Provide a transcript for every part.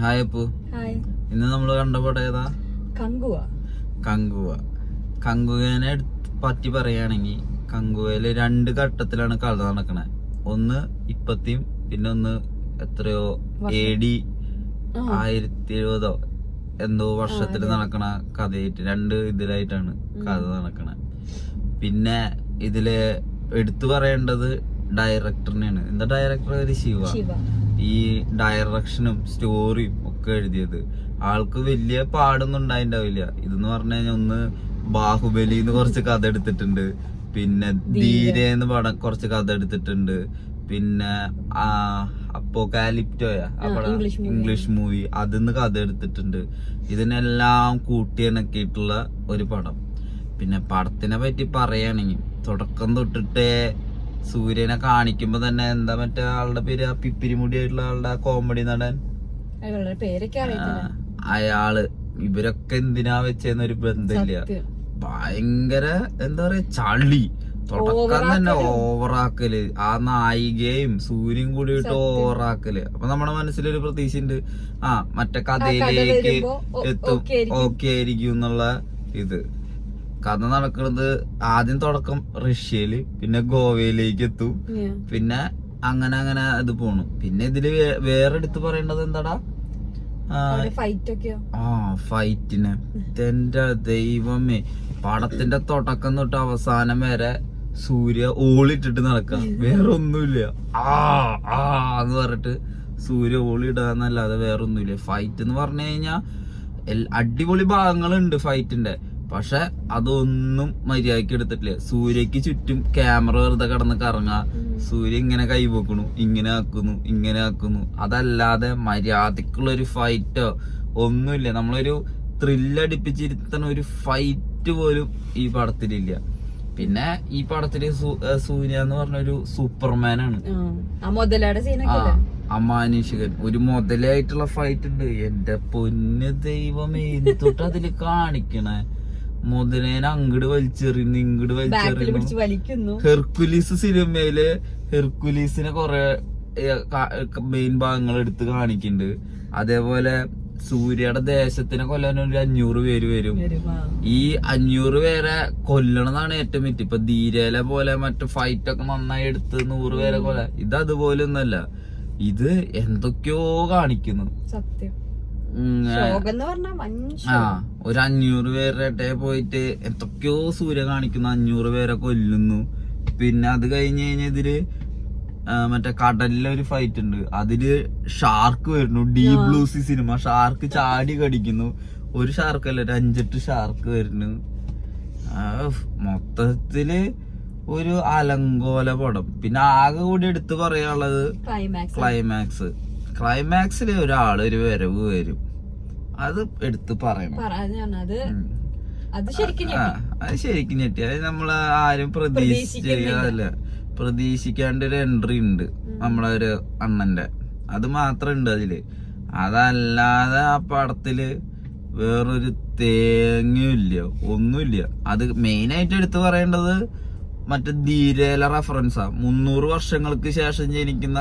Hi Appu. ഇന്ന് നമ്മള് കണ്ട പടം ഏതാ? കങ്കുവനെ പറ്റി പറയുകയാണെങ്കിൽ കങ്കുവയില് 2 ഘട്ടത്തിലാണ് കഥ നടക്കണേ. ഒന്ന് ഇപ്പത്തെയും പിന്നെ ഒന്ന് എത്രയോ AD 1070 എന്തോ വർഷത്തിൽ നടക്കണ കഥയായിട്ട് 2 ഇതിലായിട്ടാണ് കഥ നടക്കണേ. പിന്നെ ഇതില് എടുത്തു പറയേണ്ടത് ഡയറക്ടറിനെയാണ്. എന്താ ഡയറക്ടർ? ഒരു ശിവ. ഈ ഡയറക്ഷനും സ്റ്റോറിയും ഒക്കെ എഴുതിയത് ആൾക്ക് വലിയ പാടൊന്നും ഉണ്ടായിണ്ടാവില്ല. ഇതെന്ന് പറഞ്ഞു കഴിഞ്ഞാൽ ഒന്ന് ബാഹുബലിന്ന് കുറച്ച് കഥ എടുത്തിട്ടുണ്ട്, പിന്നെ ധീരന്ന് പടം കുറച്ച് കഥ എടുത്തിട്ടുണ്ട്, പിന്നെ അപ്പോകാലിപ്റ്റോയാ ഇംഗ്ലീഷ് മൂവി അതിന്ന് കഥ എടുത്തിട്ടുണ്ട്. ഇതിനെല്ലാം കൂട്ടിയിണക്കിയിട്ടുള്ള ഒരു പടം. പിന്നെ പടത്തിനെ പറ്റി പറയുകയാണെങ്കിൽ തുടക്കം തൊട്ടിട്ടേ സൂര്യനെ കാണിക്കുമ്പോ തന്നെ എന്താ മറ്റേ ആളുടെ പേര്, ആ പിപ്പിരിമുടി ആയിട്ടുള്ള ആളുടെ കോമഡി നടൻ, അയാള് ഇവരൊക്കെ എന്തിനാ വെച്ചെന്നൊരു ബന്ധമില്ല. ഭയങ്കര എന്താ പറയാ ചളി. തുടക്കം തന്നെ ഓവറാക്കല്, ആ നായികയും സൂര്യൻ കൂടിയിട്ട് ഓവറാക്കല്. അപ്പൊ നമ്മുടെ മനസ്സിലൊരു പ്രതീക്ഷയുണ്ട്, മറ്റേ കഥയിലേക്ക് എത്തും, ഓക്കെ ആയിരിക്കും എന്നുള്ള ഇത്. കഥ നടക്കുന്നത് ആദ്യം തുടക്കം റഷ്യയില്, പിന്നെ ഗോവയിലേക്ക് എത്തും, പിന്നെ അങ്ങനെ അങ്ങനെ ഇത് പോണു. പിന്നെ ഇതില് വേറെ എടുത്ത് പറയേണ്ടത് എന്താടാ, ഫൈറ്റിന്. എന്റെ ദൈവമേ, പടത്തിന്റെ തുടക്കം തൊട്ട് അവസാനം വരെ സൂര്യ ഓളിട്ടിട്ട് നടക്കാം, വേറെ ഒന്നുമില്ല. എന്ന് പറഞ്ഞിട്ട് സൂര്യ ഓളിടാന്നല്ലാതെ വേറെ ഒന്നുമില്ല. ഫൈറ്റ് എന്ന് പറഞ്ഞു കഴിഞ്ഞാ അടിപൊളി ഭാഗങ്ങളുണ്ട് ഫൈറ്റിന്റെ, പക്ഷെ അതൊന്നും മര്യാദക്ക് എടുത്തിട്ടില്ല. സൂര്യക്ക് ചുറ്റും ക്യാമറ വെറുതെ കിടന്ന് കറങ്ങാ, സൂര്യ ഇങ്ങനെ കൈപോക്കണു, ഇങ്ങനെ ആക്കുന്നു. അതല്ലാതെ മര്യാദക്കുള്ള ഒരു ഫൈറ്റോ ഒന്നുമില്ല. നമ്മളൊരു ത്രില്ലടിപ്പിച്ചിരുത്തണ ഒരു ഫൈറ്റ് പോലും ഈ പടത്തിലില്ല. പിന്നെ ഈ പടത്തില് സൂര്യ എന്ന് പറഞ്ഞൊരു സൂപ്പർമാനാണ്, അമാനുഷികൻ. ഒരു മുതലായിട്ടുള്ള ഫൈറ്റ് ഉണ്ട്. എന്റെ പൊന്ന് ദൈവമേ, എന്തൊട്ട് അതില് കാണിക്കണേ. മുതലേനെ അങ്ങട് വലിച്ചെറിയുന്നു, ഇങ്ങട് വലിച്ചെറിയുന്നു. ഹെർക്കുലീസ് സിനിമയില് ഹെർക്കുലീസിനെ കൊറേ മെയിൻ ഭാഗങ്ങൾ എടുത്ത് കാണിക്കുന്നുണ്ട്. അതേപോലെ സൂര്യയുടെ ദേശത്തിനെ കൊല്ലാൻ ഒരു 500 പേര് വരും. ഈ 500 പേരെ കൊല്ലണതാണ് ഏറ്റവും മിറ്റ്. ഇപ്പൊ ധീരയിലെ പോലെ മറ്റു ഫൈറ്റ് ഒക്കെ നന്നായി എടുത്ത് 100 പേരെ കൊല്ല. ഇത് അതുപോലെ ഒന്നല്ല, ഇത് എന്തൊക്കെയോ കാണിക്കുന്നു. സത്യം. ഒരു 500 പേരുടെ പോയിട്ട് എന്തൊക്കെയോ സൂര്യ കാണിക്കുന്നു, 500 പേരെ കൊല്ലുന്നു. പിന്നെ അത് കഴിഞ്ഞ് കഴിഞ്ഞാൽ ഇതില് മറ്റേ കടലിലൊരു ഫൈറ്റ് ഉണ്ട്. അതില് ഷാർക്ക് വരുന്നു. Deep blue sea cinema. Shark ചാടി കടിക്കുന്നു. ഒരു ഷാർക്കല്ല, 5-8 ഷാർക്ക് വരുന്നു. മൊത്തത്തില് ഒരു അലങ്കോല പടം. പിന്നെ ആകെ കൂടി എടുത്ത് പറയാനുള്ളത് ക്ലൈമാക്സില് ഒരാളൊരു വരവ് വരും, അത് എടുത്ത് പറയണം. അത് ശരിക്കും ഞെട്ടി. അത് നമ്മള് ആരും പ്രതീക്ഷിക്കാണ്ട് ഒരു എൻട്രി ഉണ്ട് നമ്മളെ ഒരു അണ്ണന്റെ. അത് മാത്രം ഉണ്ട് അതില്. അതല്ലാതെ ആ പടത്തില് വേറൊരു തേങ്ങയില്ല, ഒന്നുമില്ല. അത് മെയിനായിട്ട് എടുത്ത് പറയേണ്ടത് മറ്റേ ധീരയിലെ റെഫറൻസാ. 300 വർഷങ്ങൾക്ക് ശേഷം ജനിക്കുന്ന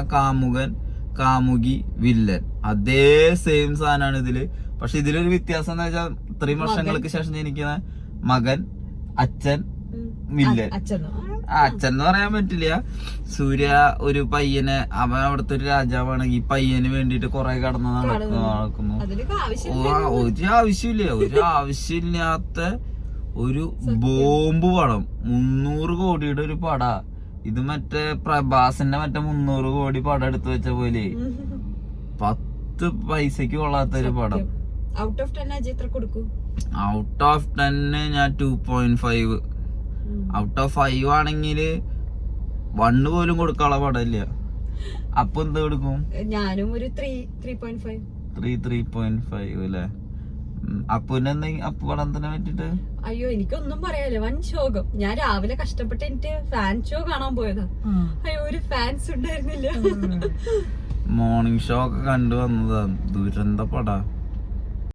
കാമുകി വില്ലൻ, അതേ സെയിം സാധനമാണ് ഇതില്. പക്ഷെ ഇതിലൊരു വ്യത്യാസം എന്ന് വെച്ചാൽ 3 വർഷങ്ങൾക്ക് ശേഷം ജനിക്കുന്ന മകൻ, അച്ഛൻ വില്ലൻ. അച്ഛൻ എന്ന് പറയാൻ പറ്റില്ല. സൂര്യ ഒരു പയ്യനെ, അവൻ അവിടുത്തെ ഒരു രാജാവാണെങ്കിൽ ഈ പയ്യന് വേണ്ടിട്ട് കൊറേ കടന്ന് നടക്കുന്നു. ഒരു ആവശ്യമില്ലാത്ത ഒരു ബോംബ് പടം. 300 കോടിയുടെ ഒരു പടാ ഇത്. മറ്റേ പ്രഭാസിന്റെ മറ്റേ 300 കോടി പടം എടുത്തു വെച്ച പോലെ 10 പൈസക്ക് കൊള്ളാത്ത ഒരു പടം. ഔട്ട് ഓഫ് 10 ഞാൻ 2.5. ഔട്ട് ഓഫ് 5 ആണെങ്കിൽ 1 പോലും കൊടുക്കാനുള്ള പടമില്ല. അപ്പൊ എന്ത് കൊടുക്കും? ഞാനും ഒരു 3.5 അല്ലേ? പടത്തിനെ പറ്റിട്ട് അയ്യോ, എനിക്കൊന്നും പറയാനില്ല. വൻ ശോകം. ഞാൻ രാവിലെ കഷ്ടപ്പെട്ട് എനിക്ക് ഫാൻ ഷോ കാണാൻ പോയതാ. അയ്യോ, ഒരു ഫാൻസ് ഉണ്ടായിരുന്നില്ല. മോർണിംഗ് ഷോ ഒക്കെ കണ്ടു വന്നതാ. ദുരന്ത പടാ.